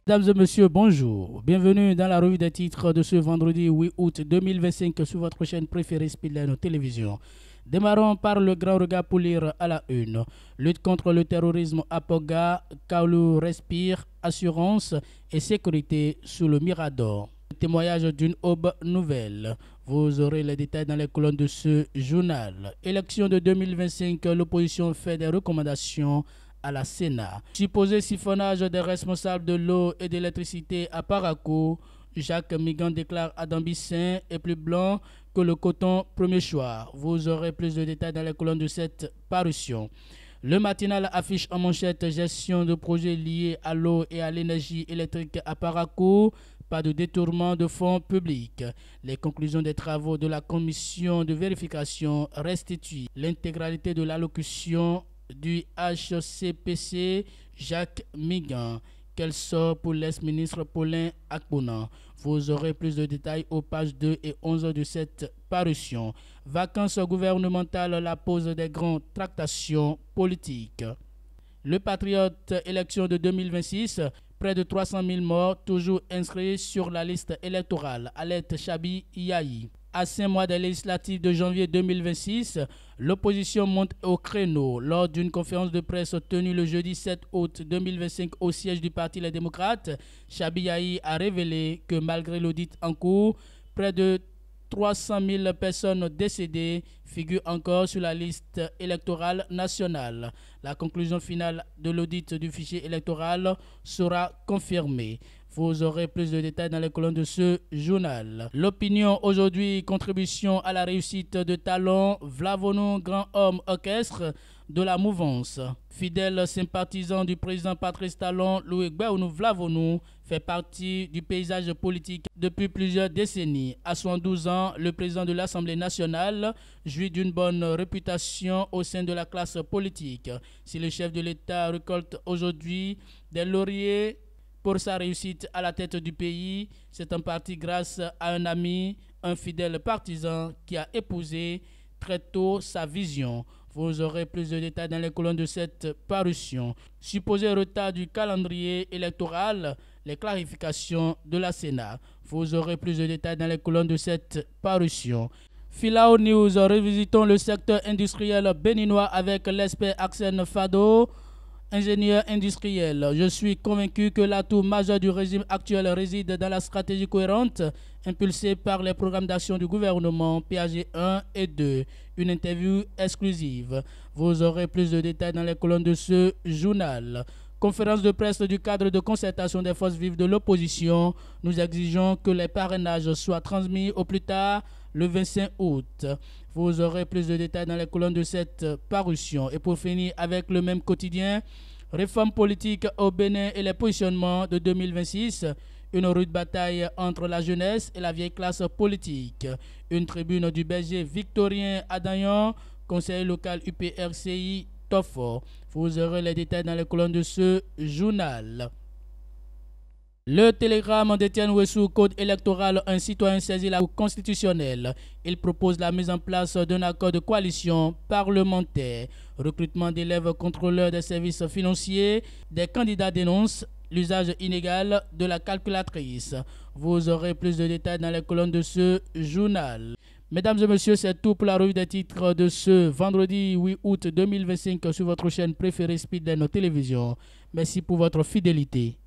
Mesdames et messieurs, bonjour. Bienvenue dans la revue des titres de ce vendredi 8 août 2025 sur votre chaîne préférée Speedline Télévision. Démarrons par le grand regard pour lire à la une. Lutte contre le terrorisme à Poga, Kaolou respire, assurance et sécurité sous le Mirador. Témoignage d'une aube nouvelle. Vous aurez les détails dans les colonnes de ce journal. Élection de 2025, l'opposition fait des recommandations à la Sénat. Supposé siphonnage des responsables de l'eau et de l'électricité à Parakou, Jacques Migan déclare Adam Bissin est plus blanc que le coton, premier choix. Vous aurez plus de détails dans les colonnes de cette parution. Le matinal affiche en manchette gestion de projets liés à l'eau et à l'énergie électrique à Parakou. Pas de détournement de fonds publics. Les conclusions des travaux de la commission de vérification restituent l'intégralité de l'allocution du HCPC Jacques Migan. Quel sort pour l'ex-ministre Paulin Akpona. Vous aurez plus de détails aux pages 2 et 11 de cette parution. Vacances gouvernementales, la pause des grandes tractations politiques. Le Patriote, élection de 2026, près de 300 000 morts, toujours inscrits sur la liste électorale. Alerte Chabi Yahi. À 5 mois des législatives de janvier 2026, l'opposition monte au créneau. Lors d'une conférence de presse tenue le jeudi 7 août 2025 au siège du Parti Les Démocrates, Chabi Yahi a révélé que malgré l'audit en cours, près de 300 000 personnes décédées figurent encore sur la liste électorale nationale. La conclusion finale de l'audit du fichier électoral sera confirmée. Vous aurez plus de détails dans les colonnes de ce journal. L'opinion aujourd'hui, contribution à la réussite de Talon, Vlavonou, grand homme orchestre de la mouvance. Fidèle sympathisant du président Patrice Talon, Louis Gbéounou Vlavonou fait partie du paysage politique depuis plusieurs décennies. À 72 ans, le président de l'Assemblée nationale jouit d'une bonne réputation au sein de la classe politique. Si le chef de l'État récolte aujourd'hui des lauriers pour sa réussite à la tête du pays, c'est en partie grâce à un ami, un fidèle partisan qui a épousé très tôt sa vision. Vous aurez plus de détails dans les colonnes de cette parution. Supposé retard du calendrier électoral, les clarifications de la Sénat. Vous aurez plus de détails dans les colonnes de cette parution. Filao News, revisitons le secteur industriel béninois avec l'expert Axel Fado, ingénieur industriel. Je suis convaincu que l'atout majeur du régime actuel réside dans la stratégie cohérente impulsée par les programmes d'action du gouvernement PAG 1 et 2. Une interview exclusive. Vous aurez plus de détails dans les colonnes de ce journal. Conférence de presse du cadre de concertation des forces vives de l'opposition. Nous exigeons que les parrainages soient transmis au plus tard le 25 août. Vous aurez plus de détails dans les colonnes de cette parution. Et pour finir avec le même quotidien, réforme politique au Bénin et les positionnements de 2026. Une rude bataille entre la jeunesse et la vieille classe politique. Une tribune du berger Victorien Adayan, conseiller local UPRCI Tofo. Vous aurez les détails dans les colonnes de ce journal. Le télégramme d'Étienne Ouessou, code électoral, un citoyen saisit la Cour constitutionnelle. Il propose la mise en place d'un accord de coalition parlementaire. Recrutement d'élèves contrôleurs des services financiers. Des candidats dénoncent l'usage inégal de la calculatrice. Vous aurez plus de détails dans les colonnes de ce journal. Mesdames et messieurs, c'est tout pour la revue des titres de ce vendredi 8 août 2025 sur votre chaîne préférée Speedline Télévision. Merci pour votre fidélité.